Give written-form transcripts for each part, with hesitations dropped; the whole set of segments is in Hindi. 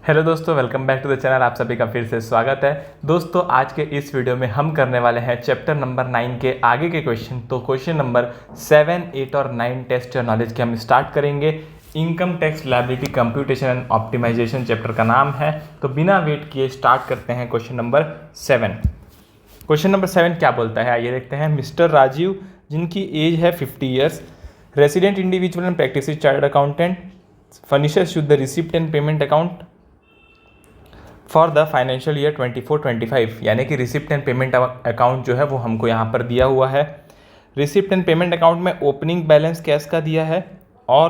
हेलो दोस्तों, welcome back to the channel. आप सभी का फिर से स्वागत है। दोस्तों, आज के इस वीडियो में हम करने वाले हैं चैप्टर नंबर 9 के आगे के क्वेश्चन। तो क्वेश्चन नंबर 7, 8 और 9 टेस्ट योर नॉलेज के हम स्टार्ट करेंगे। Income tax liability computation and optimization chapter का नाम है। तो बिना वेट किए स्टार्ट करते हैं क्वेश्चन नंबर 7। क्वेश्चन नंबर 7 क्या बोलता है, आइए देखते हैं। मिस्टर राजीव, जिनकी एज है 50 years, resident individual and practice chartered accountant, furnishers should the receipt and payment account for the financial year 24-25, यानी कि रिसिप्ट एंड पेमेंट अकाउंट जो है वो हमको यहाँ पर दिया हुआ है। रिसिप्ट एंड पेमेंट अकाउंट में ओपनिंग बैलेंस कैश का दिया है और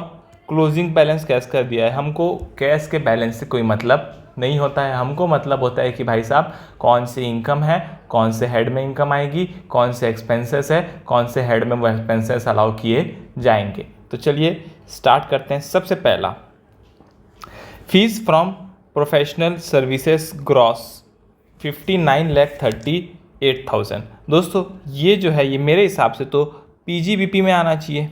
क्लोजिंग बैलेंस कैश का दिया है। हमको कैश के बैलेंस से कोई मतलब नहीं होता है, हमको मतलब होता है कि भाई साहब कौन सी इनकम है, कौन से हेड में इनकम आएगी, कौन से एक्सपेंसेस है, कौन से हेड में वो एक्सपेंसेस अलाउ किए जाएंगे। तो चलिए स्टार्ट करते हैं। सबसे पहला, fees from professional services gross 59,38,000। दोस्तों ये जो है ये मेरे हिसाब से तो पीजीबीपी में आना चाहिए,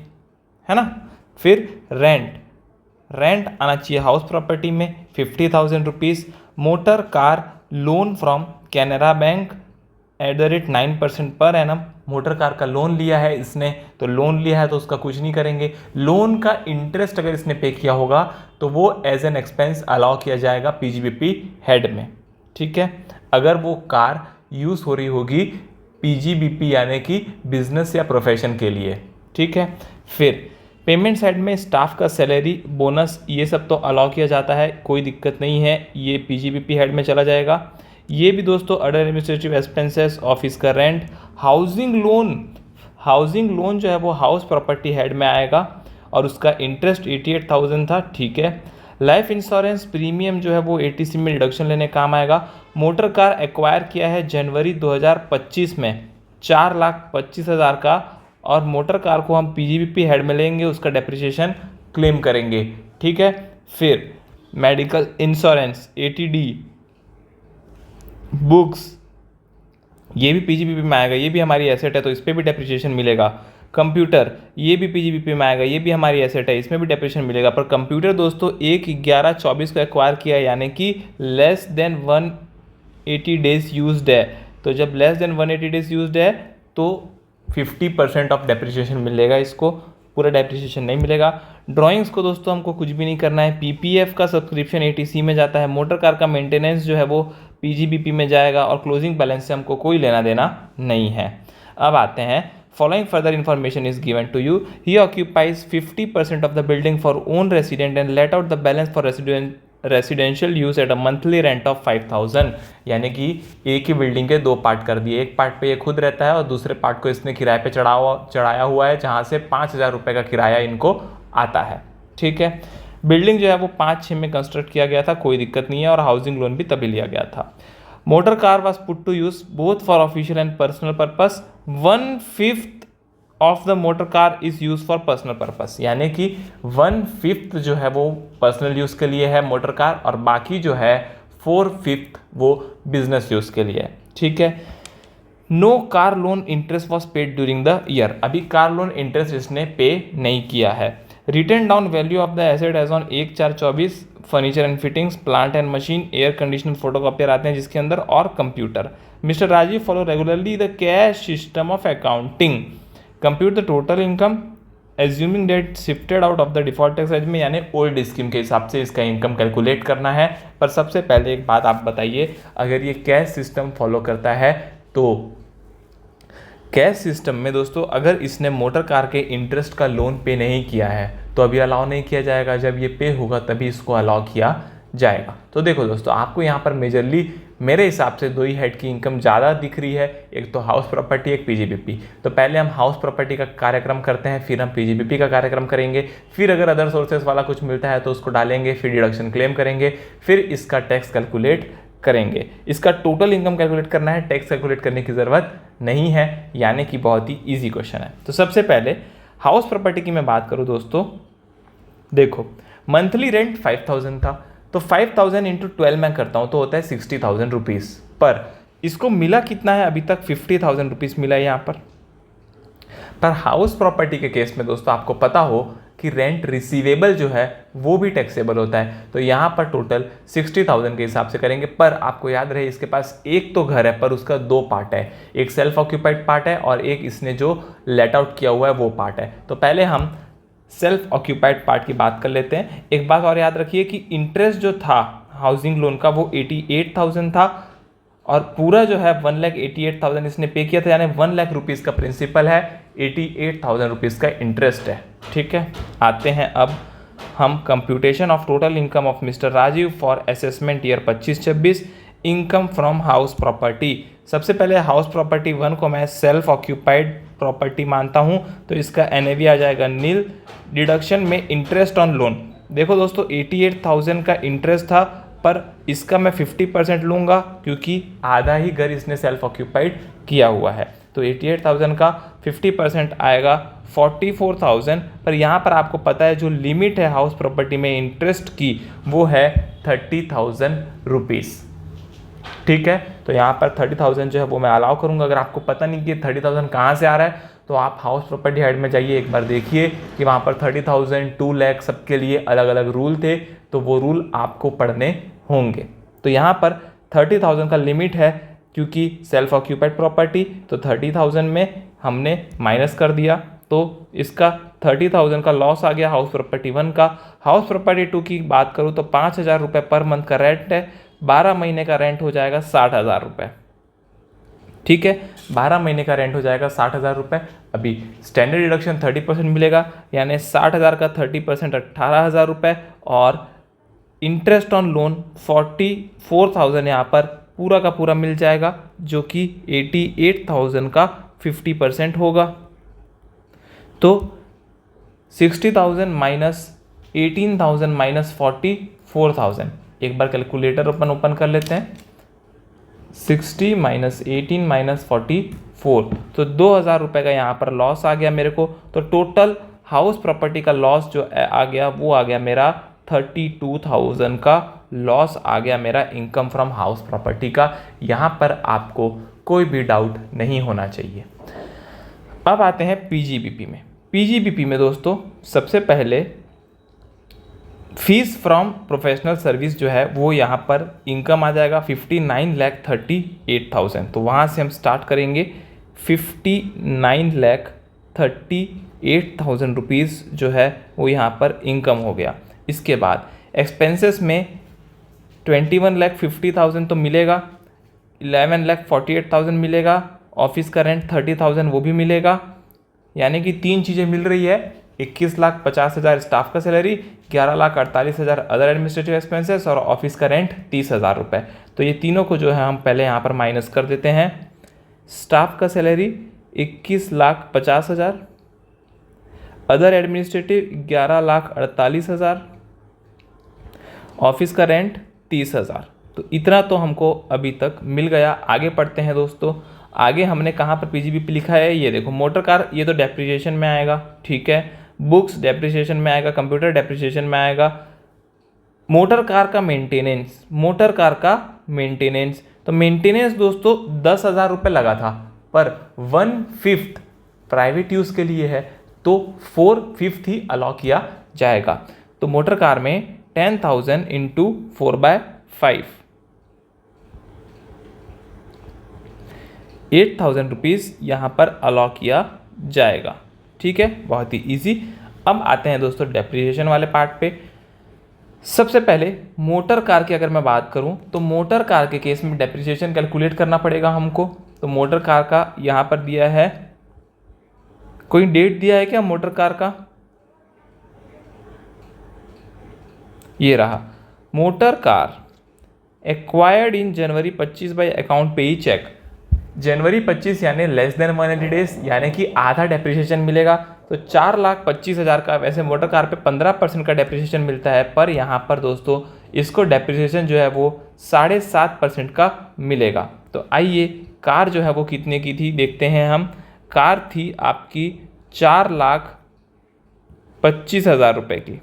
है ना। फिर रेंट आना चाहिए हाउस प्रॉपर्टी में 50,000 rupees. Motor car loan from Canara bank @9% per annum. Motor car का लोन लिया है इसने, तो लोन लिया है तो उसका कुछ नहीं करेंगे। लोन का इंटरेस्ट अगर इसने पे किया होगा तो वो एज एन एक्सपेंस अलाउ किया जाएगा पीजीबीपी हेड में, ठीक है। अगर वो कार यूज़ हो रही होगी पीजीबीपी यानी कि बिजनेस या प्रोफेशन के लिए, ठीक है। फिर पेमेंट साइड में स्टाफ का सैलरी, बोनस, ये सब तो अलाउ किया जाता है, कोई दिक्कत नहीं है, ये पीजीबीपी हेड में चला जाएगा। ये भी दोस्तों अदर एडमिनिस्ट्रेटिव एक्सपेंसेस, ऑफिस का रेंट, हाउसिंग लोन जो है वो हाउस प्रॉपर्टी हेड में आएगा और उसका इंटरेस्ट 88,000 था, ठीक है। लाइफ इंश्योरेंस प्रीमियम जो है वो एटीसी में डिडक्शन लेने काम आएगा। मोटर कार एक्वायर किया है जनवरी 2025 में 4,25,000 का, और मोटर कार को हम पीजीबीपी हेड में लेंगे, उसका डेप्रिसिएशन क्लेम करेंगे, ठीक है। फिर मेडिकल इंश्योरेंस, एटीडी, बुक्स, ये भी पीजीबीपी में आएगा, ये भी हमारी एसेट है तो इस पर भी डेप्रिसिएशन मिलेगा। कंप्यूटर, ये भी पीजीबीपी में आएगा, ये भी हमारी एसेट है, इसमें भी डेप्रिसिएशन मिलेगा। पर कंप्यूटर दोस्तों 1/11/24 को एक्वायर किया है, यानी कि लेस देन 180 डेज यूज्ड है। तो जब लेस देन 180 डेज यूज्ड है तो 50% ऑफ डेप्रिसिएशन मिलेगा, इसको पूरा डेप्रिसिएशन नहीं मिलेगा। ड्राइंग्स को दोस्तों हमको कुछ भी नहीं करना है, पीपीएफ का सब्सक्रिप्शन एटीसी में जाता है। मोटर कार का मेंटेनेंस जो है वो पीजीबीपी में जाएगा और क्लोजिंग बैलेंस से हमको कोई लेना देना नहीं है। अब आते हैं, following further information is given to you. He occupies 50% of the building for own resident and let out the balance for residential use at a monthly rent of 5,000। यानी कि एक ही बिल्डिंग के 2 पार्ट कर दिए, एक पार्ट पे ये खुद रहता है और दूसरे पार्ट को इसने किराए पे चढ़ाया हुआ है, जहाँ से 5,000 रुपये का किराया इनको आता है, ठीक है। बिल्डिंग जो है वो 5-6 में कंस्ट्रक्ट किया गया था, कोई दिक्कत नहीं है, और हाउसिंग लोन भी तभी लिया गया था। Motor car was put to use both for official and personal purpose. 1/5 of the motor car is use for personal purpose, यानी कि 1/5 जो है वो पर्सनल यूज़ के लिए है मोटर कार, और बाकी जो है 4/5 वो बिजनेस यूज़ के लिए है, ठीक है। No car loan interest was paid during the year. अभी कार लोन इंटरेस्ट इसने पे नहीं किया है। Written down value of the asset as on 1/4/24, furniture and fittings, plant and machine, air conditioner, photocopier आते हैं जिसके अंदर, और computer. Mister Rajiv follow regularly the cash system of accounting. Compute the total income assuming that shifted out of the default tax regime में, यानी ओल्ड स्कीम के हिसाब से इसका इनकम कैलकुलेट करना है। पर सबसे पहले एक बात आप बताइए, अगर ये कैश सिस्टम फॉलो करता है तो कैश सिस्टम में दोस्तों अगर इसने मोटर कार के इंटरेस्ट का लोन पे नहीं किया है तो अभी अलाउ नहीं किया जाएगा, जब ये पे होगा तभी इसको अलाउ किया जाएगा। तो देखो दोस्तों, आपको यहाँ पर मेजरली मेरे हिसाब से 2 ही हेड की इनकम ज़्यादा दिख रही है, एक तो हाउस प्रॉपर्टी, एक पीजीबीपी। तो पहले हम हाउस प्रॉपर्टी का कार्यक्रम करते हैं, फिर हम पीजीबीपी का कार्यक्रम करेंगे, फिर अगर अदर सोर्सेस वाला कुछ मिलता है तो उसको डालेंगे, फिर डिडक्शन क्लेम करेंगे, फिर इसका टैक्स कैलकुलेट करेंगे। इसका टोटल इनकम कैलकुलेट करना है, टैक्स कैलकुलेट करने की ज़रूरत नहीं है, यानी कि बहुत ही ईजी क्वेश्चन है। तो सबसे पहले हाउस प्रॉपर्टी की मैं बात करूँ दोस्तों, देखो मंथली रेंट 5,000 था, तो 5,000 इंटू 12 मैं करता हूँ तो होता है 60,000 रुपीज़। पर इसको मिला कितना है, अभी तक 50,000 रुपीज़ मिला है यहाँ पर। हाउस प्रॉपर्टी के केस में दोस्तों आपको पता हो कि कि रेंट रिसीवेबल जो है वो भी टैक्सेबल होता है। तो यहाँ पर टोटल 60,000 के हिसाब से करेंगे। पर आपको याद रहे इसके पास एक तो घर है पर उसका दो पार्ट है, एक सेल्फ ऑक्यूपाइड पार्ट है और एक इसने जो लेट आउट किया हुआ है वो पार्ट है। तो पहले हम सेल्फ ऑक्यूपाइड पार्ट की बात कर लेते हैं। एक बात और याद रखिए कि इंटरेस्ट जो था हाउसिंग लोन का वो 88,000 था और पूरा जो है 1,88,000 इसने पे किया था, यानी 1 लाख रुपीज़ का प्रिंसिपल है, 88,000 रुपीज़ का इंटरेस्ट है। ठीक है, आते हैं अब हम computation of total income of mister Rajiv for assessment year 25-26 income from house property. सबसे पहले हाउस प्रॉपर्टी 1 को मैं सेल्फ ऑक्यूपाइड प्रॉपर्टी मानता हूँ, तो इसका NAV आ जाएगा नील। डिडक्शन में इंटरेस्ट ऑन लोन, देखो दोस्तों 88,000 का इंटरेस्ट था पर इसका मैं 50% लूँगा क्योंकि आधा ही घर इसने सेल्फ ऑक्यूपाइड किया हुआ है। तो 88,000 का 50% आएगा 44,000। पर यहाँ पर आपको पता है जो लिमिट है हाउस प्रॉपर्टी में इंटरेस्ट की वो है 30,000 रुपीज़। ठीक है, तो यहाँ पर 30,000 जो है वो मैं अलाउ करूँगा। अगर आपको पता नहीं कि 30,000 कहाँ से आ रहा है तो आप हाउस प्रॉपर्टी हेड में जाइए, एक बार देखिए कि वहाँ पर 30,000, 2 लाख सबके लिए अलग अलग रूल थे, तो वो रूल आपको पढ़ने होंगे। तो यहाँ पर 30,000 का लिमिट है क्योंकि सेल्फ ऑक्यूपाइड प्रॉपर्टी, तो 30,000 में हमने माइनस कर दिया, तो इसका 30,000 का लॉस आ गया हाउस प्रॉपर्टी 1 का। हाउस प्रॉपर्टी 2 की बात करूँ तो 5,000 रुपये पर मंथ का रेंट है, 12 महीने का रेंट हो जाएगा 60,000 रुपये। ठीक है, 12 महीने का रेंट हो जाएगा 60,000 रुपये। अभी स्टैंडर्ड डिडक्शन 30% मिलेगा, यानी 60,000 का 30% 18,000 रुपये और इंटरेस्ट ऑन लोन 44,000 यहाँ पर पूरा का पूरा मिल जाएगा, जो कि 88,000 का 50% होगा। तो 60,000 माइनस 18,000 माइनस 44,000, एक बार कैलकुलेटर ओपन कर लेते हैं। 60 माइनस 18 माइनस 44, तो 2,000 रुपये का यहाँ पर लॉस आ गया मेरे को। तो टोटल हाउस प्रॉपर्टी का लॉस जो आ गया वो आ गया मेरा 32,000 का लॉस आ गया मेरा इनकम फ्रॉम हाउस प्रॉपर्टी का। यहाँ पर आपको कोई भी डाउट नहीं होना चाहिए। अब आते हैं पीजीबीपी में। पीजीबीपी में दोस्तों सबसे पहले फीस फ्रॉम प्रोफेशनल सर्विस जो है वो यहाँ पर इनकम आ जाएगा 59,38,000। तो वहाँ से हम स्टार्ट करेंगे। 59,38,000 रुपीज़ जो है वो यहाँ पर इनकम हो गया। इसके बाद एक्सपेंसेस में 21,50,000 तो मिलेगा, 11,48,000 मिलेगा, ऑफिस का रेंट 30,000 वो भी मिलेगा, यानी कि 3 चीज़ें मिल रही है। 21,50,000 स्टाफ का सैलरी, 11,48,000 अदर एडमिनिस्ट्रेटिव एक्सपेंसेस और ऑफिस का रेंट 30,000 रुपये। तो ये तीनों को जो है हम पहले यहाँ पर माइनस कर देते हैं। स्टाफ का सैलरी 21,50,000, अदर एडमिनिस्ट्रेटिव 11,48,000, ऑफिस का रेंट 30,000। तो इतना तो हमको अभी तक मिल गया। आगे पढ़ते हैं दोस्तों। आगे हमने कहाँ पर पीजीबीपी लिखा है, ये देखो मोटर कार, ये तो डेप्रिसिएशन में आएगा। ठीक है, बुक्स डेप्रिसिएशन में आएगा, कंप्यूटर डेप्रिसिएशन में आएगा। मोटर कार का मेंटेनेंस, मोटर कार का मेंटेनेंस, तो मेंटेनेंस दोस्तों 10,000 रुपये लगा था, पर 1/5 प्राइवेट यूज़ के लिए है, तो 4/5 ही अलाउ किया जाएगा। तो मोटर कार में 10,000 इंटू 4/5, 8,000 रुपीज़ यहाँ पर अलाउ किया जाएगा। ठीक है, बहुत ही इजी। अब आते हैं दोस्तों डेप्रिसिएशन वाले पार्ट पे। सबसे पहले मोटर कार की अगर मैं बात करूं तो मोटर कार के केस में डेप्रिसिएशन कैलकुलेट करना पड़ेगा हमको। तो मोटर कार का यहाँ पर दिया है, कोई डेट दिया है क्या मोटर कार का? ये रहा, मोटर कार एक्वायर्ड इन जनवरी 25 बाय अकाउंट पे ही चेक। जनवरी 25 यानी लेस देन 180 डेज, यानी कि आधा डेप्रिसिएशन मिलेगा। तो 4,25,000 का, वैसे मोटर कार पे 15% का डेप्रिसिएशन मिलता है, पर यहाँ पर दोस्तों इसको डेप्रिसिएशन जो है वो 7.5% का मिलेगा। तो आइए कार जो है वो कितने की थी देखते हैं हम। कार थी आपकी 4,25,000 रुपये की,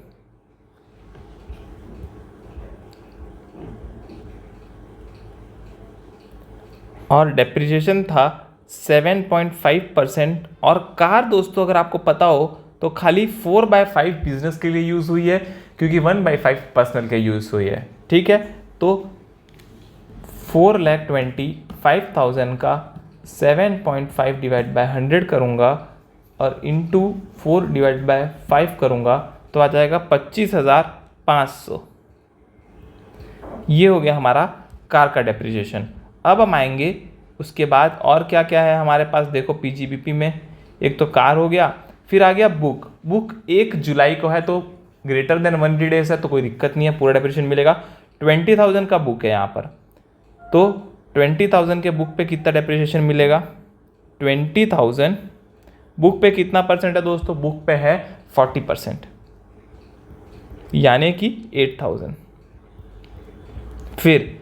और डेप्रिसिएशन था 7.5%। और कार दोस्तों अगर आपको पता हो तो खाली 4/5 बिजनेस के लिए यूज़ हुई है, क्योंकि 1/5 पर्सनल के यूज़ हुई है। ठीक है, तो 4,25,000 का 7.5 डिवाइड बाय 100 करूँगा और इंटू 4 डिवाइड बाय 5 करूँगा तो आ जाएगा 25,500। ये हो गया हमारा कार का डेप्रिसिएशन। अब हम आएंगे उसके बाद और क्या क्या है हमारे पास। देखो पीजीबीपी में एक तो कार हो गया, फिर आ गया बुक। बुक 1 जुलाई को है तो ग्रेटर देन 1 डेज है तो कोई दिक्कत नहीं है, पूरा डेप्रिसिएशन मिलेगा। 20,000 का बुक है यहाँ पर, तो 20,000 के बुक पे कितना डेप्रिसिएशन मिलेगा। 20,000 बुक पे कितना परसेंट है दोस्तों, बुक पे है 40%, यानी कि 8,000। फिर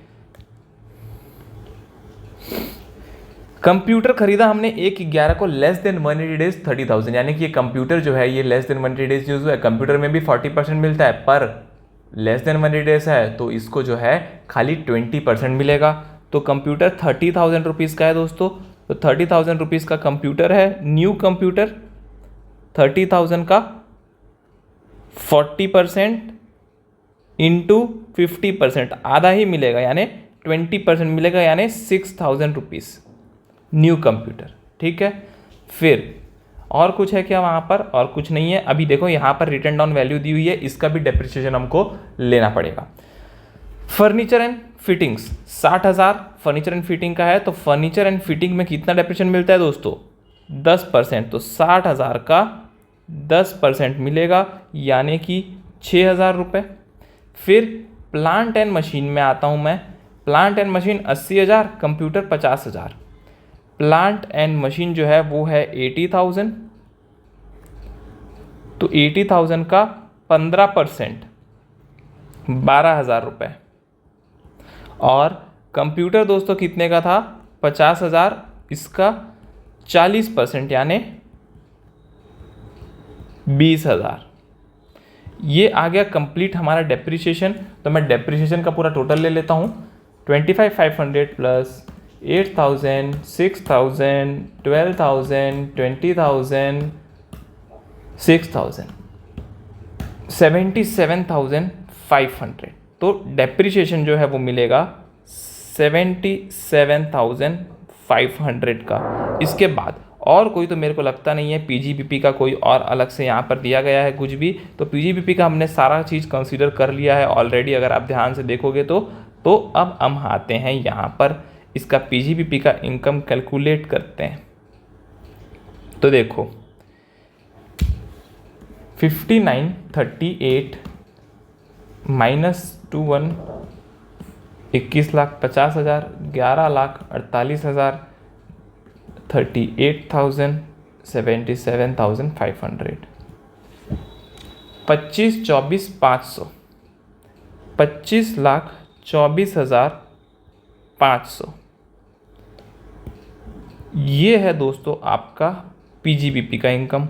कंप्यूटर खरीदा हमने 1/11 को, लेस देन 180 डेज 30,000, यानी कि ये कंप्यूटर जो है ये लेस देन 180 डेज यूज हुआ है। कंप्यूटर में भी 40% मिलता है, पर लेस देन 180 डेज है तो इसको जो है खाली 20% मिलेगा। तो कंप्यूटर 30,000 रुपीज़ का है दोस्तों, तो 30,000 रुपीज़ का कंप्यूटर है, न्यू कंप्यूटर। 30,000 का 40% इंटू 50%, आधा ही मिलेगा, यानी 20% मिलेगा, यानी 6,000 रुपीज़ न्यू कंप्यूटर। ठीक है, फिर और कुछ है क्या वहाँ पर, और कुछ नहीं है। अभी देखो यहाँ पर रिटर्न डाउन वैल्यू दी हुई है, इसका भी डेप्रिसिएशन हमको लेना पड़ेगा। Furniture and fittings 60,000 furniture and fitting का है, तो फर्नीचर एंड फिटिंग में कितना डेप्रिसिएशन मिलता है दोस्तों, 10%। तो 60,000 का 10% मिलेगा, यानी कि 6,000 रुपये। फिर प्लांट एंड मशीन में आता हूँ मैं। Plant and machine 80,000, computer 50,000। Plant and machine जो है वो है 80,000, तो 80,000 का 15% 12,000 रुपये। और कंप्यूटर दोस्तों कितने का था, 50,000, इसका 40% यानी 20,000। ये आ गया कंप्लीट हमारा डेप्रिसिएशन। तो मैं डेप्रिसिएशन का पूरा टोटल ले लेता हूँ। 25,500 प्लस 8,000, 6,000, 12,000, 20,000, 6,000, 77,500। तो डेप्रिसिएशन जो है वो मिलेगा 77,500 का। इसके बाद और कोई तो मेरे को लगता नहीं है पीजीबीपी का कोई और अलग से यहाँ पर दिया गया है कुछ भी। तो पीजीबीपी का हमने सारा चीज़ कंसीडर कर लिया है ऑलरेडी, अगर आप ध्यान से देखोगे तो अब हम आते हैं यहाँ पर इसका पीजीबीपी का इनकम कैलकुलेट करते हैं। तो देखो 5938 माइनस 21 21,50,000 11,48,000 38,000 77,500 25,24,500 25,24,500 ये है दोस्तों आपका पीजीबीपी का इनकम।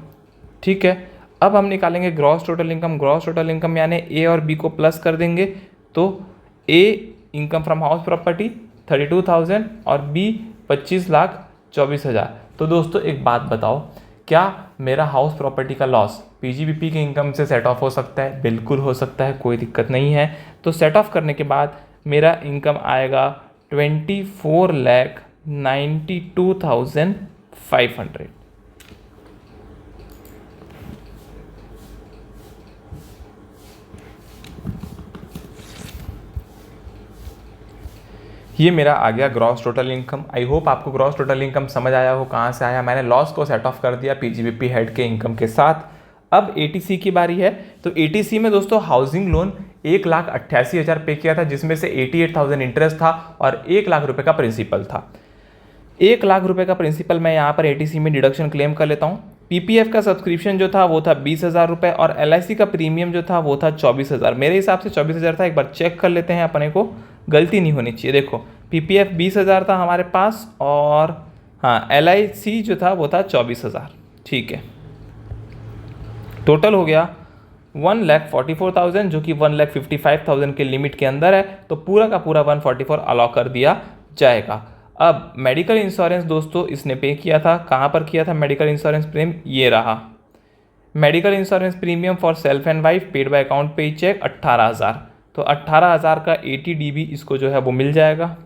ठीक है, अब हम निकालेंगे gross total income. Gross total income यानी ए और बी को प्लस कर देंगे, तो ए इनकम फ्रॉम हाउस प्रॉपर्टी 32,000 और बी 25,24,000। तो दोस्तों एक बात बताओ, क्या मेरा हाउस प्रॉपर्टी का लॉस पीजीबीपी के इनकम से सेट ऑफ हो सकता है? बिल्कुल हो सकता है, कोई दिक्कत नहीं है। तो सेट ऑफ करने के बाद मेरा इनकम आएगा 24,92,500। ये मेरा आ गया ग्रॉस टोटल इनकम। आई होप आपको ग्रॉस टोटल इनकम समझ आया हो कहाँ से आया। मैंने लॉस को सेट ऑफ कर दिया पीजीबीपी हेड के इनकम के साथ। अब एटीसी की बारी है। तो एटीसी में दोस्तों हाउसिंग लोन 1,88,000 पे किया था, जिसमें से 88,000 इंटरेस्ट था और 1 लाख रुपए का प्रिंसिपल था। 1 लाख रुपए का प्रिंसिपल मैं यहाँ पर एटीसी में डिडक्शन क्लेम कर लेता हूँ। पीपीएफ का सब्सक्रिप्शन जो था वो था 20,000 रुपये और एलआईसी का प्रीमियम जो था वो था 24,000। मेरे हिसाब से 24,000 था, एक बार चेक कर लेते हैं, अपने को गलती नहीं होनी चाहिए। देखो पीपीएफ 20,000 था हमारे पास और हाँ एलआईसी जो था वो था 24,000। ठीक है, टोटल हो गया 1,44,000 जो कि 1,55,000 के लिमिट के अंदर है। तो पूरा का पूरा 144 अलाउ कर दिया जाएगा। अब मेडिकल इंश्योरेंस दोस्तों इसने पे किया था, कहाँ पर किया था मेडिकल इंश्योरेंस प्रीमियम? ये रहा, medical insurance premium for self and wife paid by account पे चेक 18,000, तो 18,000 का 80 DB इसको जो है वो मिल जाएगा।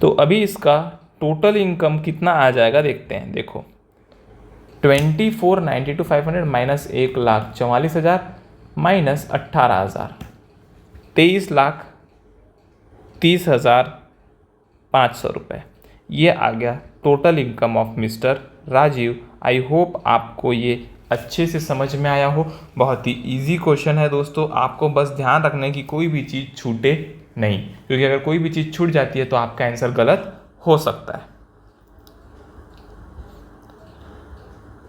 तो अभी इसका टोटल इनकम कितना आ जाएगा देखते हैं। देखो 24,92,500 माइनस 1,44,000 माइनस 18,000 23,30,500 रुपये, ये आ गया total income of mister Rajiv. I hope आपको ये अच्छे से समझ में आया हो। बहुत ही इजी क्वेश्चन है दोस्तों, आपको बस ध्यान रखना है कि कोई भी चीज़ छूटे नहीं, क्योंकि अगर कोई भी चीज़ छूट जाती है तो आपका आंसर गलत हो सकता है।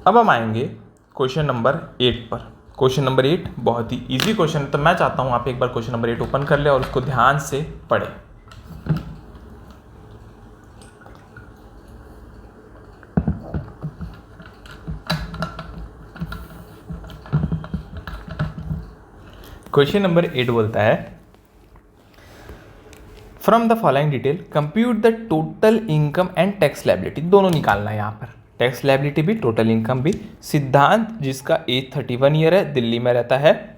अब हम आएंगे क्वेश्चन नंबर 8 पर। क्वेश्चन नंबर 8 बहुत ही इजी क्वेश्चन है, तो मैं चाहता हूं आप एक बार क्वेश्चन नंबर 8 ओपन कर ले और उसको ध्यान से पढ़ें। क्वेश्चन नंबर 8 बोलता है from the following detail compute the total income and tax liability. दोनों निकालना है यहाँ पर, टैक्स लायबिलिटी भी टोटल इनकम भी। सिद्धांत जिसका एज 31 ईयर है, दिल्ली में रहता है।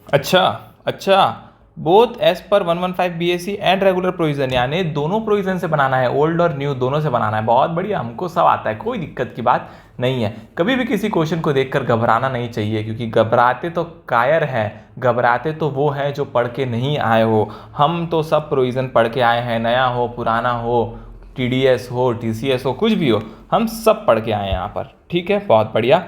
अच्छा both as per 115 BAC and regular provision, यानी दोनों प्रोविजन से बनाना है, ओल्ड और न्यू दोनों से बनाना है। बहुत बढ़िया, हमको सब आता है, कोई दिक्कत की बात नहीं है। कभी भी किसी क्वेश्चन को देखकर घबराना नहीं चाहिए, क्योंकि घबराते तो कायर हैं, घबराते तो वो हैं जो पढ़ के नहीं आए हो। हम तो सब प्रोविजन पढ़ के आए हैं, नया हो पुराना हो, TDS हो TCS हो कुछ भी हो, हम सब पढ़ के आए हैं यहाँ पर। ठीक है, बहुत बढ़िया,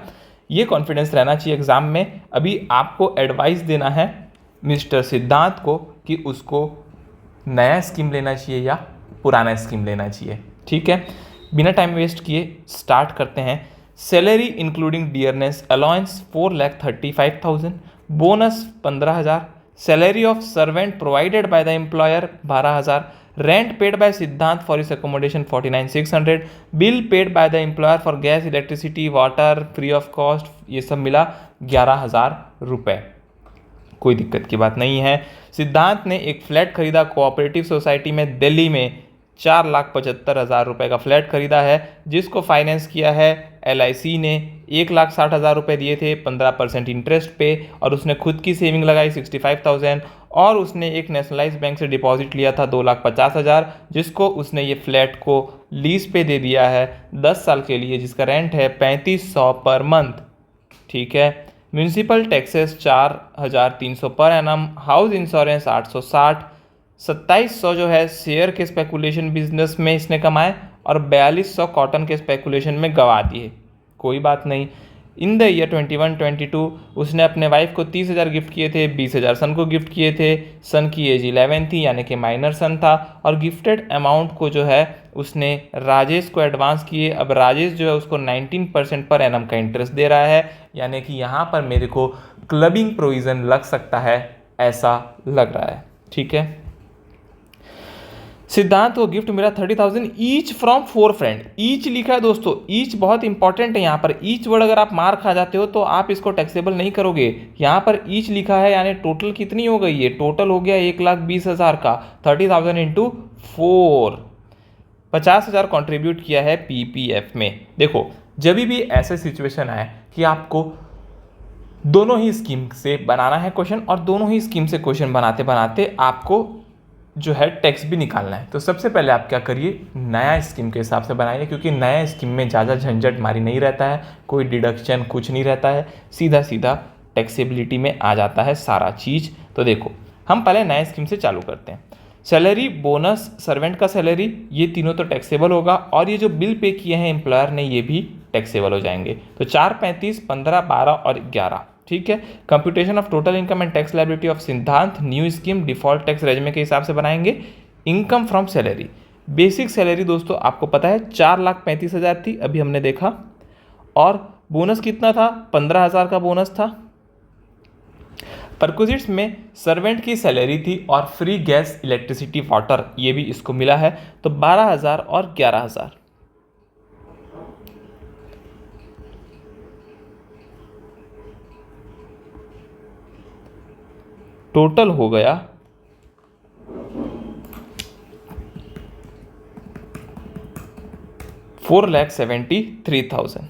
ये कॉन्फिडेंस रहना चाहिए एग्जाम में। अभी आपको एडवाइस देना है मिस्टर सिद्धांत को कि उसको नया स्कीम लेना चाहिए या पुराना स्कीम लेना चाहिए। ठीक है, बिना टाइम वेस्ट किए स्टार्ट करते हैं। Salary including dearness allowance 4,35,000, bonus 15,000, salary of servant provided by the employer 12,000, rent paid by सिद्धांत फॉर इस accommodation 49,600, bill paid by the employer for gas electricity water free of cost, ये सब मिला 11,000 रुपये। कोई दिक्कत की बात नहीं है। सिद्धांत ने एक फ्लैट खरीदा कोऑपरेटिव सोसाइटी में दिल्ली में, 4,75,000 रुपये का फ्लैट खरीदा है, जिसको फाइनेंस किया है LIC ने। 1,60,000 रुपये दिए थे 15% इंटरेस्ट पे, और उसने खुद की सेविंग लगाई 65,000, और उसने एक नेशनलाइज बैंक से डिपॉजिट लिया था 2,50,000, जिसको उसने ये फ्लैट को लीज पे दे दिया है 10 साल के लिए, जिसका रेंट है 3,500 पर मंथ। ठीक है, municipal taxes 4,300 per annum, house insurance 860, 2,700 जो है शेयर के स्पेकुलेशन बिजनेस में इसने कमाए, और 4,200 कॉटन के स्पेकुलेशन में गवा दिए। कोई बात नहीं। इन द ईयर 21-22 उसने अपने वाइफ को 30,000 गिफ्ट किए थे, 20,000 सन को गिफ्ट किए थे। सन की एज 11 थी, यानी कि माइनर सन था, और गिफ्टेड अमाउंट को जो है उसने राजेश को एडवांस किए। अब राजेश जो है उसको 19% पर एनम का इंटरेस्ट दे रहा है, यानी कि यहाँ पर मेरे को क्लबिंग प्रोविज़न लग सकता है, ऐसा लग रहा है। ठीक है, सिद्धांत को गिफ्ट मिला 30,000 ईच फ्रॉम 4 फ्रेंड। ईच लिखा है दोस्तों, ईच बहुत इंपॉर्टेंट है यहाँ पर। ईच वर्ड अगर आप मार खा जाते हो तो आप इसको टैक्सेबल नहीं करोगे। यहाँ पर ईच लिखा है, यानी टोटल कितनी हो गई है, टोटल हो गया 1,20,000 का। 30,000 इंटू 4, 50,000 कॉन्ट्रीब्यूट किया है PPF में। देखो जब भी ऐसे सिचुएशन आए कि आपको दोनों ही स्कीम से बनाना है क्वेश्चन, और दोनों ही स्कीम से क्वेश्चन बनाते बनाते आपको जो है टैक्स भी निकालना है, तो सबसे पहले आप क्या करिए, नया स्कीम के हिसाब से बनाइए, क्योंकि नया स्कीम में ज़्यादा झंझट मारी नहीं रहता है, कोई डिडक्शन कुछ नहीं रहता है, सीधा सीधा टैक्सेबिलिटी में आ जाता है सारा चीज़। तो देखो हम पहले नए स्कीम से चालू करते हैं। सैलरी, बोनस, सर्वेंट का सैलरी, ये तीनों तो टैक्सेबल होगा, और ये जो बिल पे किए हैं एम्प्लॉयर ने ये भी टैक्सेबल हो जाएंगे। तो 4, 35, 15, 12 और 11। ठीक है, computation of total income and tax liability of सिद्धांत, न्यू स्कीम डिफॉल्ट टैक्स रेजिमे के हिसाब से बनाएंगे। Income from salary, basic salary दोस्तों आपको पता है 4,35,000 थी, अभी हमने देखा, और बोनस कितना था, 15,000 का बोनस था। परक्विजिट्स में सर्वेंट की सैलरी थी, और फ्री गैस इलेक्ट्रिसिटी वाटर ये भी इसको मिला है, तो 12,000 और 11,000। टोटल हो गया 4,73,000।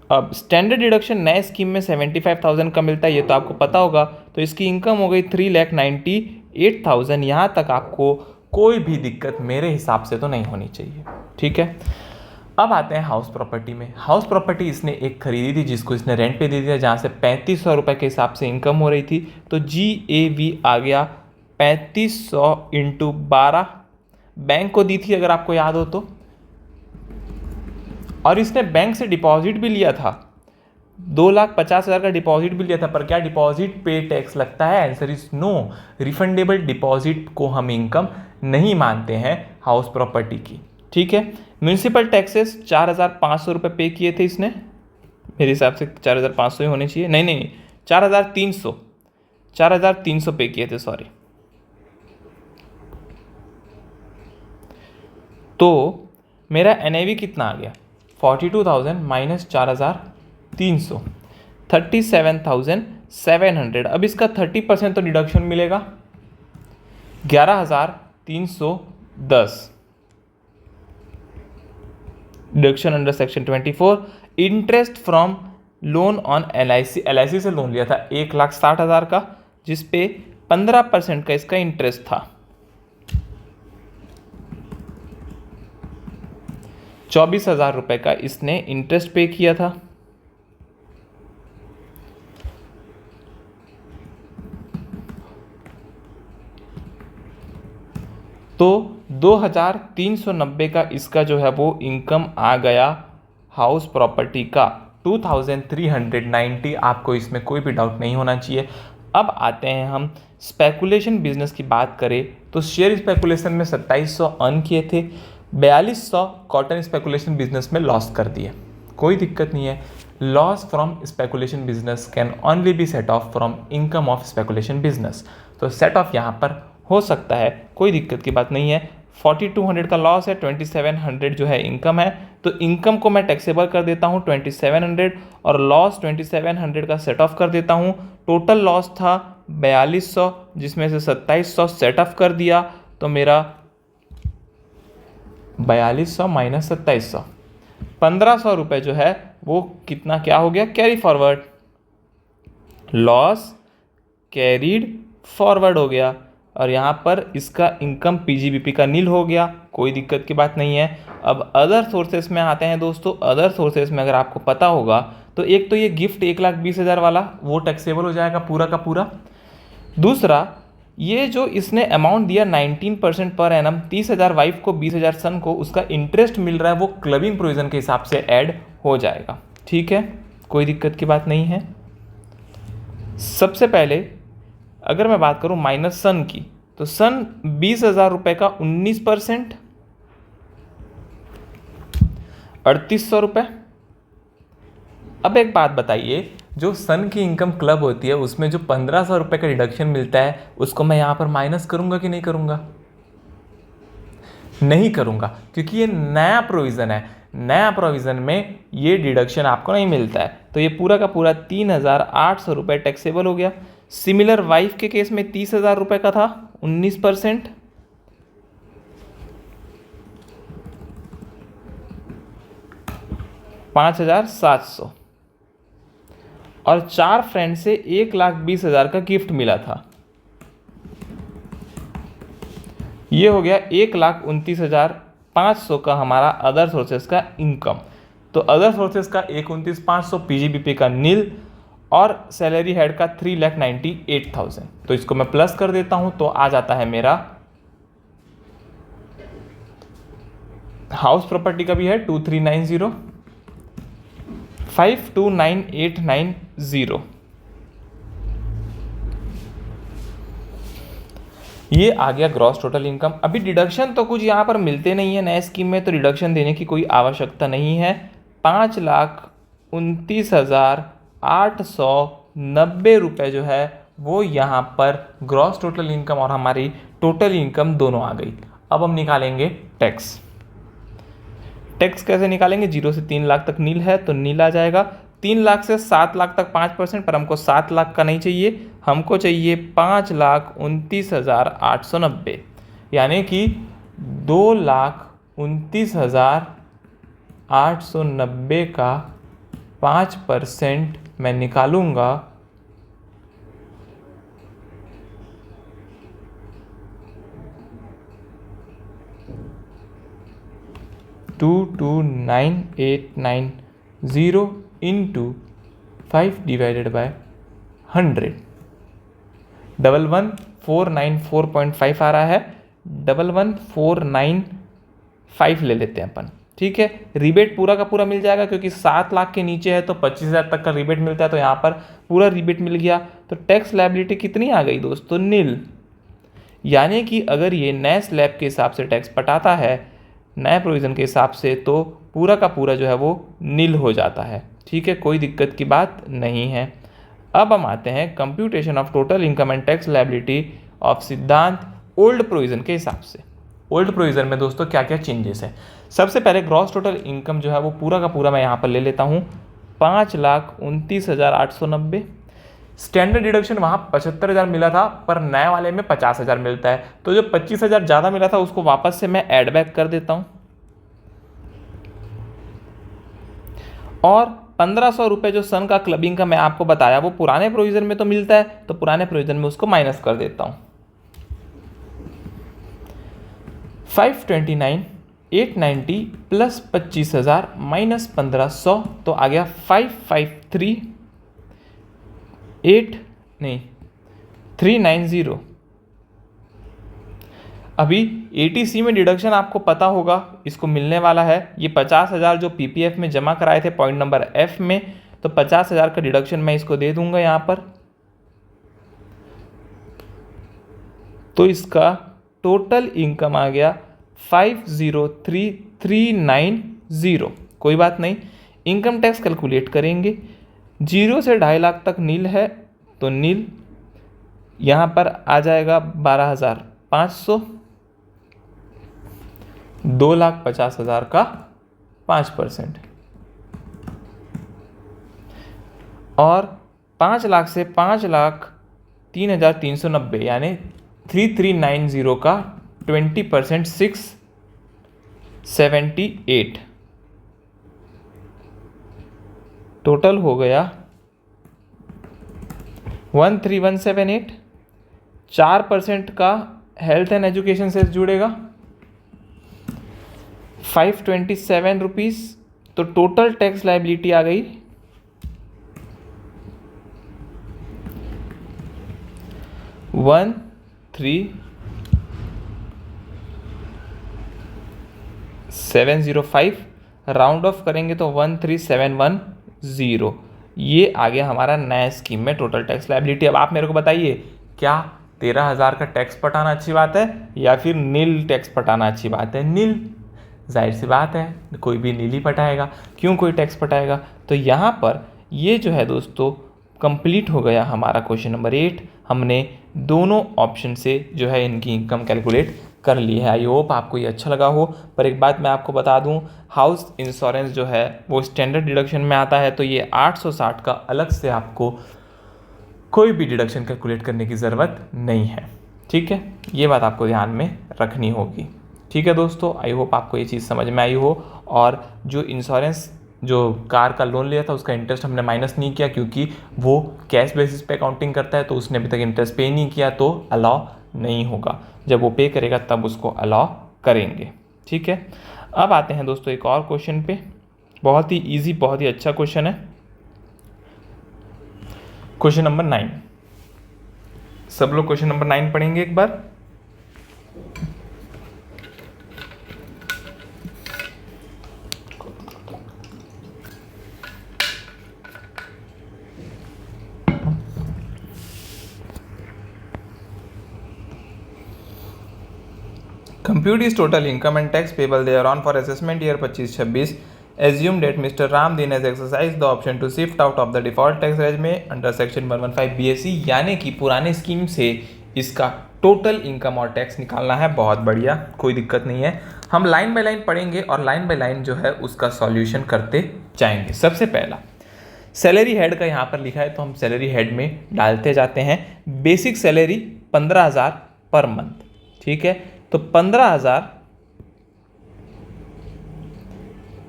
अब स्टैंडर्ड डिडक्शन नए स्कीम में 75,000 का मिलता है, ये तो आपको पता होगा। तो इसकी इनकम हो गई 3,98,000। यहाँ तक आपको कोई भी दिक्कत मेरे हिसाब से तो नहीं होनी चाहिए, ठीक है। अब आते हैं हाउस प्रॉपर्टी में। हाउस प्रॉपर्टी इसने एक खरीदी थी जिसको इसने रेंट पे दे दिया, जहाँ से 3500 रुपये के हिसाब से इनकम हो रही थी। तो GAV आ गया 3500 इंटू 12, बैंक को दी थी अगर आपको याद हो तो, और इसने बैंक से डिपॉजिट भी लिया था, 2,50,000 का डिपॉजिट भी लिया था। पर क्या डिपॉजिट पे टैक्स लगता है? Answer is no. Refundable deposit को हम इनकम नहीं मानते हैं हाउस प्रॉपर्टी की, ठीक है। म्यूनिसिपल टैक्सेस 4,500 रुपये पे किए थे इसने, मेरे हिसाब से 4,500 ही होने चाहिए, नहीं 4,300 पे किए थे, सॉरी। तो मेरा NAV कितना आ गया? 42,000 माइनस 4,300, 37,700। अब इसका 30% तो डिडक्शन मिलेगा, 11,310 deduction under section 24। Interest from loan on LIC से लोन लिया था 1,60,000 का, जिसपे 15% का इसका इंटरेस्ट था। 24,000 रुपये का इसने इंटरेस्ट पे किया था। तो 2,390 का इसका जो है वो इनकम आ गया हाउस प्रॉपर्टी का, 2,390। आपको इसमें कोई भी डाउट नहीं होना चाहिए। अब आते हैं हम स्पेकुलेशन बिजनेस की बात करें तो शेयर स्पेकुलेशन में 2,700 अर्न किए थे, 4,200 कॉटन स्पेकुलेशन बिजनेस में लॉस कर दिए। कोई दिक्कत नहीं है, loss from speculation business can only be set off from income of speculation business. तो सेट ऑफ यहाँ पर हो सकता है, कोई दिक्कत की बात नहीं है। 4,200 का लॉस है, 2,700 जो है इनकम है, तो इनकम को मैं टैक्सेबल कर देता हूँ 2,700 और लॉस 2,700 का सेट ऑफ कर देता हूँ। टोटल लॉस था 4,200, जिसमें से 2,700 सेट ऑफ कर दिया, तो मेरा 4,200 माइनस 2,700, 1,500 रुपये जो है वो कितना क्या हो गया? Carry forward, loss carried forward हो गया। और यहाँ पर इसका इनकम PGBP का नील हो गया, कोई दिक्कत की बात नहीं है। अब अदर सोर्सेस में आते हैं दोस्तों। अदर सोर्सेस में अगर आपको पता होगा तो एक तो ये गिफ्ट 1,20,000 वाला वो टैक्सेबल हो जाएगा पूरा का पूरा। दूसरा, ये जो इसने अमाउंट दिया 19% पर एनम, 30,000 वाइफ को 20,000 सन को, उसका इंटरेस्ट मिल रहा है, वो क्लबिंग प्रोविजन के हिसाब से ऐड हो जाएगा, ठीक है, कोई दिक्कत की बात नहीं है। सबसे पहले अगर मैं बात करूं माइनस सन की, तो सन 20,000 रुपये का 19%, 3,800 रुपये। अब एक बात बताइए, जो सन की इनकम क्लब होती है उसमें जो 1,500 रुपये का डिडक्शन मिलता है, उसको मैं यहाँ पर माइनस करूँगा कि नहीं करूँगा? नहीं करूँगा, क्योंकि ये नया प्रोविज़न है। नया प्रोविज़न में ये डिडक्शन आपको नहीं मिलता है, तो ये पूरा का पूरा 3,800 रुपये टैक्सेबल हो गया। सिमिलर वाइफ के केस में 30,000 रुपये का था, 19%, $5,700, और 4 फ्रेंड से 1,20,000 का गिफ्ट मिला था, ये हो गया 1,29,500 का हमारा अदर सोर्सेस का इनकम। तो अदर सोर्सेस का 1,29,500, PGBP का नील, और सैलरी हेड का 3,98,000। तो इसको मैं प्लस कर देता हूं, तो आ जाता है मेरा हाउस प्रॉपर्टी का भी है 2,390, 529,890। ये आ गया ग्रॉस टोटल इनकम। अभी डिडक्शन तो कुछ यहाँ पर मिलते नहीं है नए स्कीम में, तो डिडक्शन देने की कोई आवश्यकता नहीं है। 5,29,890 रुपये जो है वो यहाँ पर ग्रॉस टोटल इनकम और हमारी टोटल इनकम दोनों आ गई। अब हम निकालेंगे टैक्स। टैक्स कैसे निकालेंगे? 0 से 3 लाख तक नील है, तो नील आ जाएगा। 3 लाख से 7 लाख तक 5%, पर हमको 7 लाख का नहीं चाहिए, हमको चाहिए 5,29,890, यानी कि 2,29,890 का 5% मैं निकालूंगा 229,890 इंटू 5 डिवाइडेड बाय 100। 11494.5 आ रहा है, 11495 ले लेते हैं अपन। ठीक है, रिबेट पूरा का पूरा मिल जाएगा क्योंकि 7 लाख के नीचे है तो 25,000 तक का रिबेट मिलता है, तो यहाँ पर पूरा रिबेट मिल गया। तो टैक्स लायबिलिटी कितनी आ गई दोस्तों? नील। यानी कि अगर ये नए स्लैब के हिसाब से टैक्स पटाता है, नए प्रोविज़न के हिसाब से, तो पूरा का पूरा जो है वो नील हो जाता है। ठीक है, कोई दिक्कत की बात नहीं है। अब हम आते हैं computation of total income and tax liability of सिद्धांत ओल्ड प्रोविज़न के हिसाब से। ओल्ड प्रोविज़न में दोस्तों क्या क्या चेंजेस है? सबसे पहले ग्रॉस टोटल इनकम जो है वो पूरा का पूरा मैं यहाँ पर ले लेता हूँ 5,29,890। स्टैंडर्ड डिडक्शन वहाँ 75,000 मिला था, पर नए वाले में 50,000 मिलता है, तो जो 25,000 ज़्यादा मिला था उसको वापस से मैं ऐड बैक कर देता हूँ। और 1,500 रुपये जो सन का क्लबिंग का मैं आपको बताया वो पुराने प्रोविज़न में तो मिलता है, तो पुराने प्रोविज़न में उसको माइनस कर देता हूँ। 529,890 प्लस 25,000 माइनस 1,500, तो आ गया 390। अभी एटीसी में डिडक्शन आपको पता होगा, इसको मिलने वाला है ये 50,000 जो पीपीएफ में जमा कराए थे पॉइंट नंबर एफ में, तो 50,000 का डिडक्शन मैं इसको दे दूंगा यहाँ पर। तो इसका टोटल इनकम आ गया 503,390। कोई बात नहीं, इनकम टैक्स कैलकुलेट करेंगे। 0 से 2.5 लाख तक नील है, तो नील यहाँ पर आ जाएगा 12,500। 2,50,000 का 5%, और 5 लाख से 5,03,390 यानी 3,390 का 20% 678। टोटल हो गया 13,178। 4% का हेल्थ एंड एजुकेशन से जुड़ेगा 527 रुपीज़। तो टोटल टैक्स लायबिलिटी आ गई 13,705। राउंड ऑफ करेंगे तो 13,710। ये आ गया हमारा नया स्कीम में टोटल टैक्स लायबिलिटी। अब आप मेरे को बताइए, क्या 13,000 का टैक्स पटाना अच्छी बात है या फिर नील टैक्स पटाना अच्छी बात है? नील, जाहिर सी बात है, कोई भी नील ही पटाएगा, क्यों कोई टैक्स पटाएगा? तो यहाँ पर ये जो है दोस्तों कंप्लीट हो गया हमारा क्वेश्चन नंबर 8। हमने दोनों ऑप्शन से जो है इनकी इनकम कैलकुलेट कर ली है। आई होप आपको ये अच्छा लगा हो। पर एक बात मैं आपको बता दूं, हाउस इंश्योरेंस जो है वो स्टैंडर्ड डिडक्शन में आता है, तो ये 860 का अलग से आपको कोई भी डिडक्शन कैलकुलेट करने की ज़रूरत नहीं है। ठीक है, ये बात आपको ध्यान में रखनी होगी। ठीक है दोस्तों, आई होप आपको ये चीज़ समझ में आई हो। और जो इंश्योरेंस, जो कार का लोन लिया था उसका इंटरेस्ट हमने माइनस नहीं किया, क्योंकि वो कैश बेसिस पे अकाउंटिंग करता है, तो उसने अभी तक इंटरेस्ट पे नहीं किया, तो अलाउ नहीं होगा। जब वो पे करेगा तब उसको अलाउ करेंगे। ठीक है, अब आते हैं दोस्तों एक और क्वेश्चन पे। बहुत ही ईजी, बहुत ही अच्छा क्वेश्चन है। Question number 9। सब लोग क्वेश्चन नंबर 9 पढ़ेंगे एक बार। Compute is total income and tax payable thereon for assessment year 25-26. Assume that Mr. Ramdin has exercised the option to shift out of the default tax regime under section 115 BSE। यानी कि पुराने स्कीम से इसका टोटल इनकम और टैक्स निकालना है। बहुत बढ़िया, कोई दिक्कत नहीं है। हम लाइन बाय लाइन पढ़ेंगे और लाइन बाय लाइन जो है उसका सॉल्यूशन करते जाएंगे। सबसे पहला सैलरी हेड का यहाँ पर लिखा है, तो हम सैलरी हेड में डालते जाते हैं। Basic salary 15,000 per month. ठीक है, तो 15,000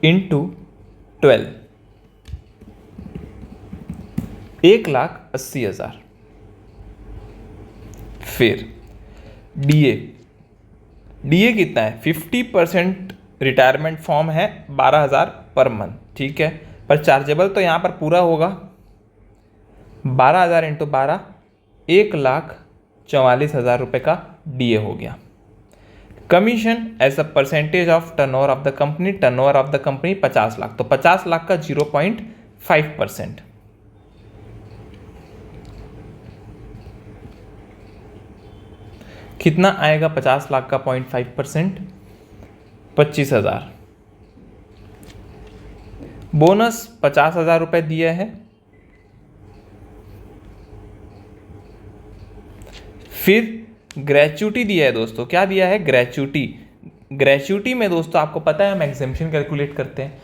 इंटू 12, 1,80,000। फिर डीए, डीए कितना है? 50% रिटायरमेंट फॉर्म है, 12,000 पर मंथ, ठीक है। पर चार्जेबल तो यहाँ पर पूरा होगा, 12,000 इंटू 12, 1,44,000 रुपये का डीए हो गया। Commission as a percentage of turnover of the company, turnover of the company 50 lakh, तो 50 लाख का 0.5%। कितना आएगा 50 लाख का 0.5%? 25,000। बोनस 50,000 रुपये दिए हैं। फिर ग्रेच्युटी दिया है दोस्तों, क्या दिया है? ग्रेच्युटी। ग्रेच्युटी में दोस्तों आपको पता है हम एग्जेम्पशन कैलकुलेट करते हैं,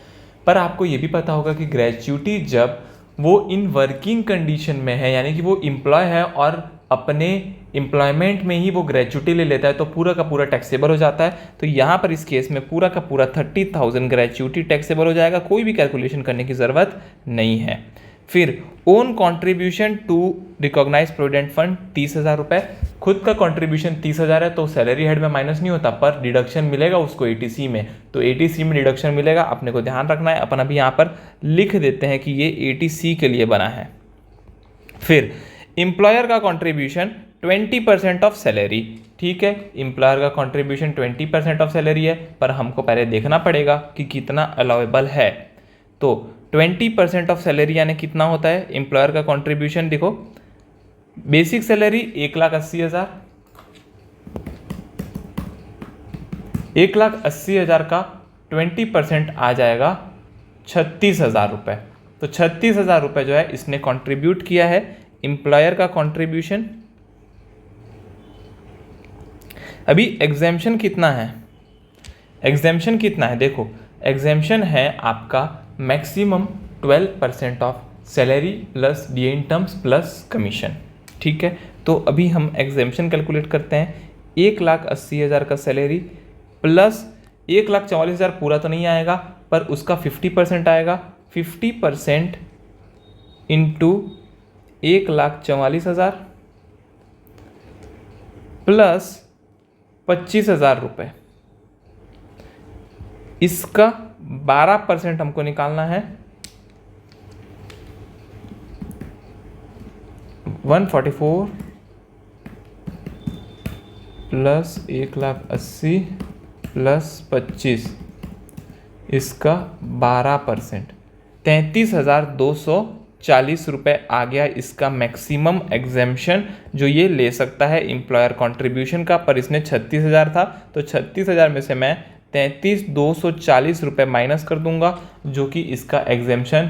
पर आपको ये भी पता होगा कि ग्रेच्युटी जब वो इन वर्किंग कंडीशन में है, यानी कि वो एम्प्लॉय है और अपने एम्प्लॉयमेंट में ही वो ग्रेच्युटी ले लेता है, तो पूरा का पूरा टैक्सेबल हो जाता है। तो यहाँ पर इस केस में पूरा का पूरा 30,000 ग्रेच्युटी टैक्सेबल हो जाएगा, कोई भी कैलकुलेशन करने की ज़रूरत नहीं है। फिर own contribution to recognise provident fund 30,000 रुपये। खुद का कॉन्ट्रीब्यूशन 30,000 है तो सैलरी हेड में माइनस नहीं होता, पर डिडक्शन मिलेगा उसको एटीसी में, तो एटीसी में डिडक्शन मिलेगा, अपने को ध्यान रखना है। अपन अभी यहाँ पर लिख देते हैं कि ये एटीसी के लिए बना है। फिर एम्प्लॉयर का कॉन्ट्रीब्यूशन 20% ऑफ सैलरी, ठीक है। एम्प्लॉयर का कॉन्ट्रीब्यूशन 20% ऑफ सैलरी है, पर हमको पहले देखना पड़ेगा कि कितना अलाउेबल है। तो 20% ऑफ सैलरी यानी कितना होता है एम्प्लॉयर का कंट्रीब्यूशन? देखो, बेसिक सैलरी 1,80,000, 1,80,000 का 20% आ जाएगा 36,000 रुपये। तो 36,000 रुपये जो है इसने कंट्रीब्यूट किया है। एम्प्लॉयर का कंट्रीब्यूशन, अभी एग्जेम्पशन कितना है? एग्जेम्पशन कितना है? देखो, एग्जेम्पशन है आपका maximum 12% of salary plus DA in terms plus commission, ठीक है। तो अभी हम एग्जेम्पशन कैलकुलेट करते हैं। 1,80,000 का सैलरी प्लस 1,44,000 पूरा तो नहीं आएगा, पर उसका 50% आएगा। 50% इंटू 1,44,000 प्लस 25,000 रुपये, इसका 12% हमको निकालना है। 144 प्लस 1,80,000 प्लस 25, इसका 12%, 33,240 रुपये आ गया इसका मैक्सिमम एग्जेम्पशन जो ये ले सकता है एम्प्लॉयर कंट्रीब्यूशन का। पर इसने 36,000 था, तो 36,000 में से मैं 33,240 रुपये माइनस कर दूंगा, जो कि इसका एग्जेम्पशन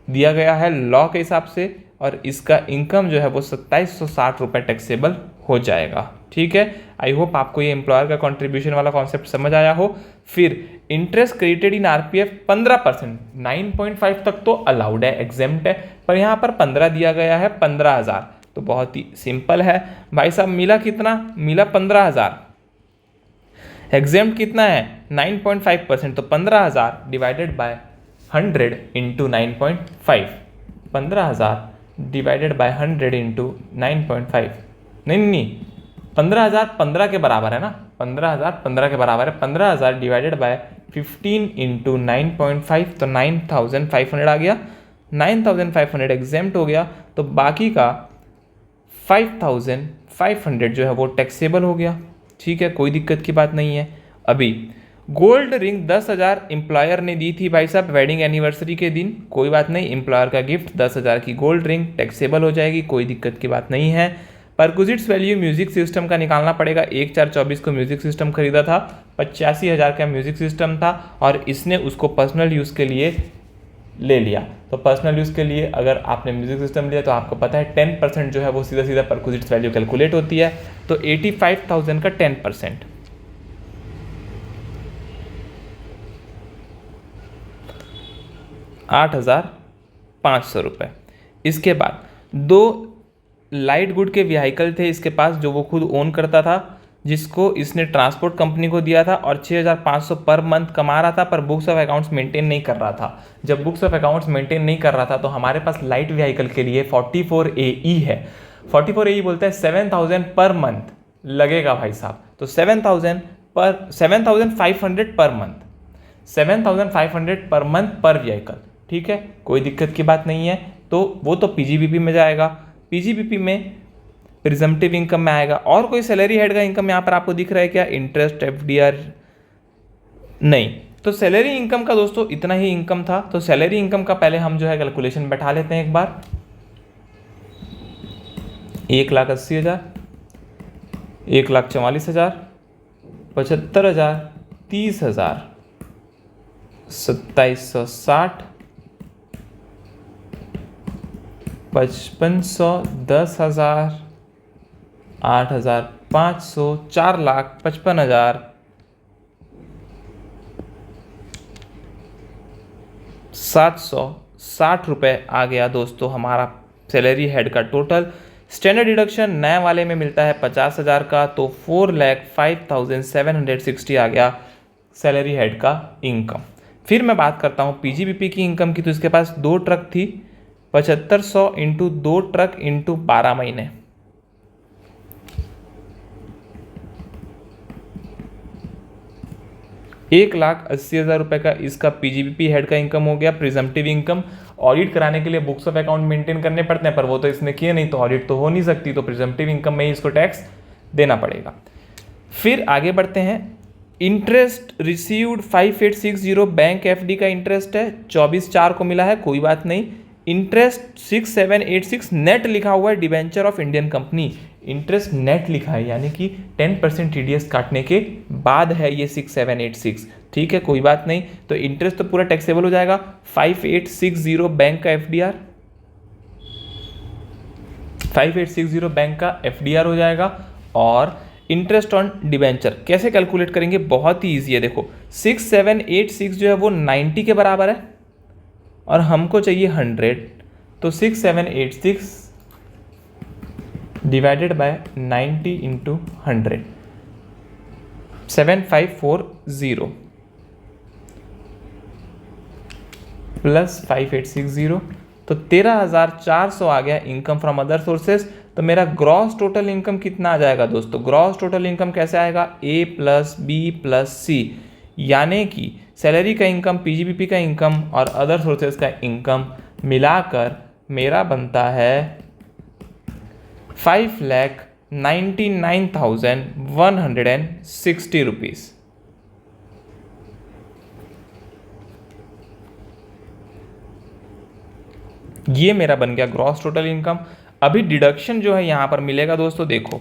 दिया गया है लॉ के हिसाब से, और इसका इनकम जो है वो 2,760 रुपये टैक्सेबल हो जाएगा, ठीक है। आई होप आपको ये एम्प्लॉयर का कंट्रीब्यूशन वाला कॉन्सेप्ट समझ आया हो। फिर इंटरेस्ट क्रेडिटेड इन आरपीएफ 15%, 9.5 तक तो अलाउड है, एग्जेम्प्ट है, पर यहाँ पर 15 दिया गया है, 15,000, तो बहुत ही सिंपल है भाई साहब। मिला कितना? मिला 15,000। एग्जेम्प्ट कितना है? 9.5%, तो 15,000 divided by 100 into 9.5, 15,000 divided by 100 into 9.5, नहीं 15,000 15 के बराबर है ना, 15,000 15 के बराबर है। 15,000 डिवाइडेड बाय 15 इंटू 9.5, तो 9,500 आ गया। 9,500 एग्जेम्प्ट हो गया, तो बाकी का 5,500 जो है वो टैक्सेबल हो गया, ठीक है, कोई दिक्कत की बात नहीं है। अभी गोल्ड रिंग 10,000 एम्प्लॉयर ने दी थी भाई साहब वेडिंग एनिवर्सरी के दिन, कोई बात नहीं, एम्प्लॉयर का गिफ्ट 10,000 की गोल्ड रिंग टैक्सेबल हो जाएगी, कोई दिक्कत की बात नहीं है। परक्विजिट्स वैल्यू म्यूजिक सिस्टम का निकालना पड़ेगा। 1/4/24 को म्यूजिक सिस्टम खरीदा था, 85,000 का म्यूजिक सिस्टम था, और इसने उसको पर्सनल यूज़ के लिए ले लिया। तो पर्सनल यूज़ के लिए अगर आपने म्यूजिक सिस्टम लिया तो आपको पता है 10% जो है वो सीधा सीधा परक्विजिट्स वैल्यू कैलकुलेट होती है। तो 85,000 का 10%, 8,500 रुपये। इसके बाद 2 लाइट गुड के व्हीकल थे इसके पास जो वो खुद ओन करता था, जिसको इसने ट्रांसपोर्ट कंपनी को दिया था और 6,500 पर मंथ कमा रहा था, पर बुक्स ऑफ अकाउंट्स मेंटेन नहीं कर रहा था। जब बुक्स ऑफ अकाउंट्स मेंटेन नहीं कर रहा था तो हमारे पास लाइट व्हीकल के लिए 44 AE है। 44 AE बोलता है 7,000 पर मंथ लगेगा भाई साहब। तो 7,500 पर मंथ, 7,500 पर मंथ पर व्हीकल, ठीक है, कोई दिक्कत की बात नहीं है। तो वो तो पीजीबीपी में जाएगा। पीजीबीपी में प्रिजम्पटिव इनकम में आएगा। और कोई सैलरी हेड का इनकम यहाँ पर आपको दिख रहा है क्या? इंटरेस्ट, एफडीआर नहीं। तो सैलरी इनकम का दोस्तों इतना ही इनकम था। तो सैलरी इनकम का पहले हम जो है कैलकुलेशन बैठा लेते हैं एक बार। 1,80,000, 1,44,000, 75,000, 30,000, 2,760, 5,500, 10,000, 8,500, 4,55,000, 760 रुपये आ गया दोस्तों हमारा सैलरी हेड का टोटल। स्टैंडर्ड डिडक्शन नए वाले में मिलता है 50,000 का, तो 4,05,760 आ गया सैलरी हेड का इनकम। फिर मैं बात करता हूँ पीजीबीपी की इनकम की। तो इसके पास 2 ट्रक थी, 7,500 इंटू 2 ट्रक इंटू 12 महीने, 1,80,000 रुपये का इसका पीजीबीपी हेड का इनकम हो गया। प्रिजम्पटिव इनकम ऑडिट कराने के लिए बुक्स ऑफ अकाउंट मेंटेन करने पड़ते हैं, पर वो तो इसने किए नहीं, तो ऑडिट तो हो नहीं सकती, तो प्रिजम्पटिव इनकम में ही इसको टैक्स देना पड़ेगा। फिर आगे बढ़ते हैं। इंटरेस्ट रिसीव्ड 5,860 बैंक एफडी का इंटरेस्ट है, 24/4 को मिला है, कोई बात नहीं। इंटरेस्ट 6,786 नेट लिखा हुआ है debenture of Indian company. Interest net लिखा है यानी कि 10% टीडीएस काटने के बाद है ये 6,786, ठीक है, कोई बात नहीं। तो इंटरेस्ट तो पूरा टैक्सेबल हो जाएगा। 5,860 बैंक का एफडीआर, 5,860 बैंक का एफडीआर हो जाएगा। और इंटरेस्ट ऑन डिबेंचर कैसे कैलकुलेट करेंगे? बहुत ही ईजी है। देखो 6,786 जो है वो 90 के बराबर है और हमको चाहिए 100, तो 6,786 डिवाइडेड बाय 90 इंटू 100, 7,540 प्लस 5,860, तो 13,400 आ गया इनकम फ्रॉम अदर सोर्सेज। तो मेरा ग्रॉस टोटल इनकम कितना आ जाएगा दोस्तों? ग्रॉस टोटल इनकम कैसे आएगा? A plus B plus C, यानी कि सैलरी का इनकम, पीजीबीपी का इनकम और अदर सोर्सेज का इनकम मिलाकर मेरा बनता है 5,99,160 रुपीज़। ये मेरा बन गया ग्रॉस टोटल इनकम। अभी डिडक्शन जो है यहाँ पर मिलेगा दोस्तों, देखो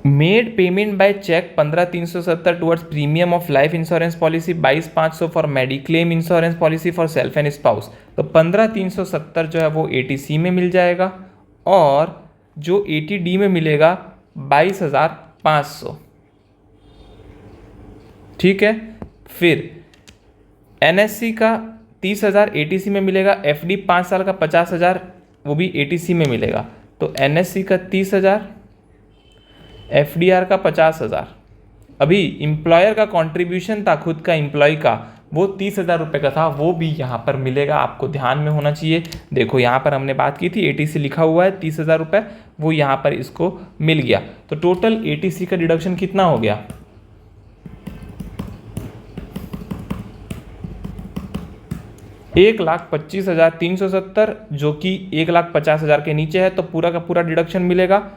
made payment by cheque 15,370 towards premium of life insurance policy, 22,500 for mediclaim insurance policy for self and spouse. तो 15,370 जो है वो एटीसी में मिल जाएगा और जो एटीडी में मिलेगा 22,500, ठीक है। फिर एनएससी का 30,000 एटीसी में मिलेगा, एफडी 5 साल का 50,000 वो भी एटीसी में मिलेगा। तो एनएससी का 30,000, एफडीआर का 50,000। अभी एम्प्लॉयर का कंट्रीब्यूशन था खुद का एम्प्लॉय का, वो 30,000 रुपये का था, वो भी यहाँ पर मिलेगा, आपको ध्यान में होना चाहिए। देखो यहाँ पर हमने बात की थी एटीसी लिखा हुआ है 30,000 रुपये, वो यहाँ पर इसको मिल गया। तो टोटल एटीसी का डिडक्शन कितना हो गया? 1,25,370, जो कि 1,50,000 के नीचे है, तो पूरा का पूरा डिडक्शन मिलेगा,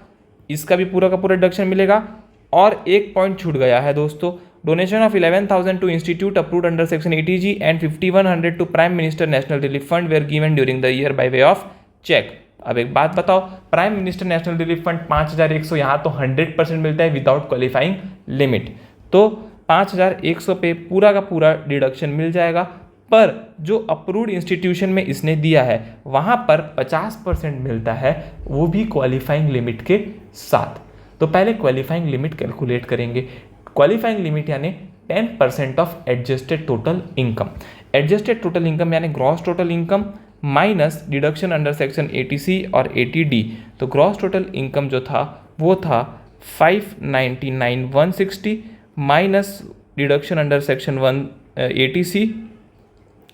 इसका भी पूरा का पूरा डिडक्शन मिलेगा। और एक पॉइंट छूट गया है दोस्तों, donation of 11,000 to institute approved under section 80G and 5,100 to prime minister national relief fund were given during the year by way of cheque. अब एक बात बताओ, prime minister national relief fund 5,100, यहाँ तो 100% मिलता है विदाउट क्वालिफाइंग लिमिट, तो 5,100 पे पूरा का पूरा डिडक्शन मिल जाएगा। पर जो अप्रूव्ड इंस्टीट्यूशन में इसने दिया है वहाँ पर 50% मिलता है, वो भी क्वालिफाइंग लिमिट के साथ। तो पहले क्वालिफाइंग लिमिट कैलकुलेट करेंगे। क्वालिफाइंग लिमिट यानी 10% of adjusted total income. Adjusted total income यानी gross total income minus deduction under section 80C और 80D। तो ग्रॉस टोटल इनकम जो था वो था 599,160 minus deduction under section 180C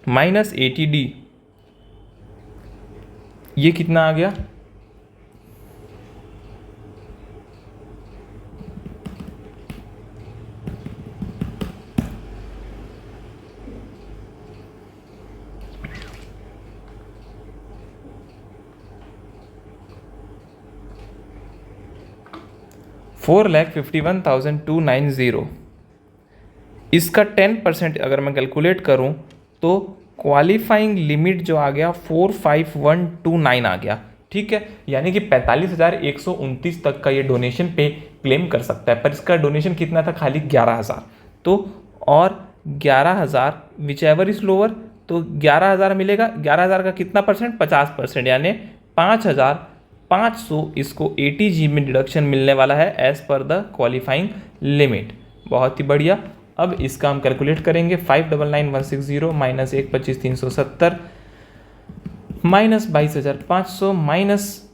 minus 80D, ये कितना आ गया? $4,51,290। इसका 10% अगर मैं कैलकुलेट करूं तो क्वालिफाइंग लिमिट जो आ गया 45129 आ गया। ठीक है, यानी कि 45,129 तक का ये डोनेशन पे क्लेम कर सकता है, पर इसका डोनेशन कितना था? खाली 11,000। तो और 11,000 विच एवर इज लोअर, तो 11,000 मिलेगा। 11,000 का कितना परसेंट? 50%, यानी 5,500 इसको ATG में डिडक्शन मिलने वाला है as per the qualifying limit. बहुत ही बढ़िया। अब इसका हम कैलकुलेट करेंगे। 5,99,160 माइनस 1,25,370 माइनस 22,500 माइनस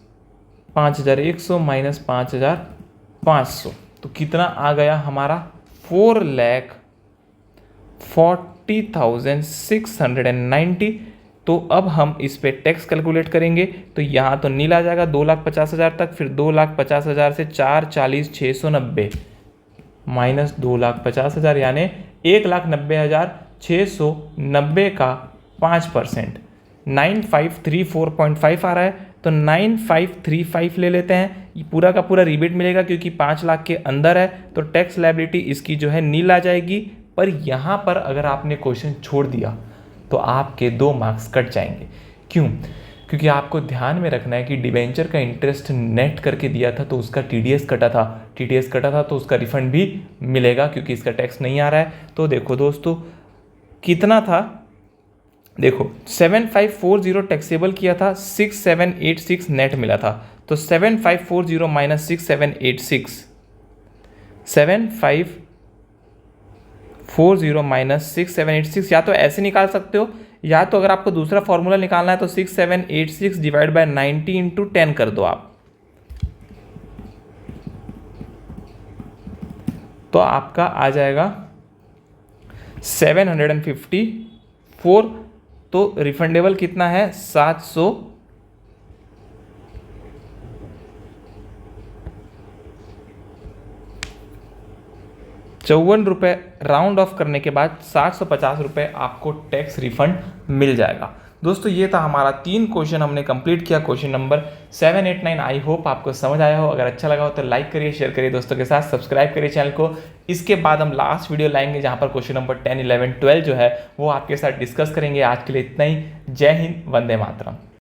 5,100 माइनस 5,500, तो कितना आ गया हमारा? 4,40,690। तो अब हम इस पे टैक्स कैलकुलेट करेंगे, तो यहाँ तो नील आ जाएगा 2,50,000 तक, फिर 2,50,000 से 4,40,690 माइनस 2,50,000, यानी 1,90,690 का 5% 9,534.5 आ रहा है। तो 9,535 ले लेते हैं, ये पूरा का पूरा रिबेट मिलेगा क्योंकि 5 लाख के अंदर है, तो टैक्स लायबिलिटी इसकी जो है नील आ जाएगी। पर यहाँ पर अगर आपने क्वेश्चन छोड़ दिया तो आपके 2 मार्क्स कट जाएंगे। क्यों? क्योंकि आपको ध्यान में रखना है कि डिबेंचर का इंटरेस्ट नेट करके दिया था तो उसका TDS कटा था, TDS कटा था तो उसका रिफंड भी मिलेगा क्योंकि इसका टैक्स नहीं आ रहा है। तो देखो दोस्तों कितना था, देखो 7,540 टैक्सेबल किया था, 6,786 नेट मिला था। तो 7,540 माइनस 6,786, 7,540 माइनस 6,786, या तो ऐसे निकाल सकते हो, या तो अगर आपको दूसरा फॉर्मूला निकालना है तो 6,786 डिवाइड बाय 90 इंटू 10 कर दो आप, तो आपका आ जाएगा 754। तो रिफंडेबल कितना है? 754 रुपये। राउंड ऑफ करने के बाद 750 रुपये आपको टैक्स रिफंड मिल जाएगा। दोस्तों ये था हमारा 3 क्वेश्चन हमने कंप्लीट किया, क्वेश्चन नंबर 7, 8, 9। आई होप आपको समझ आया हो। अगर अच्छा लगा हो तो लाइक करिए, शेयर करिए दोस्तों के साथ, सब्सक्राइब करिए चैनल को। इसके बाद हम लास्ट वीडियो लाएंगे जहां पर क्वेश्चन नंबर 10, 11, 12 जो है वो आपके साथ डिस्कस करेंगे। आज के लिए इतना ही। जय हिंद, वंदे मातरम।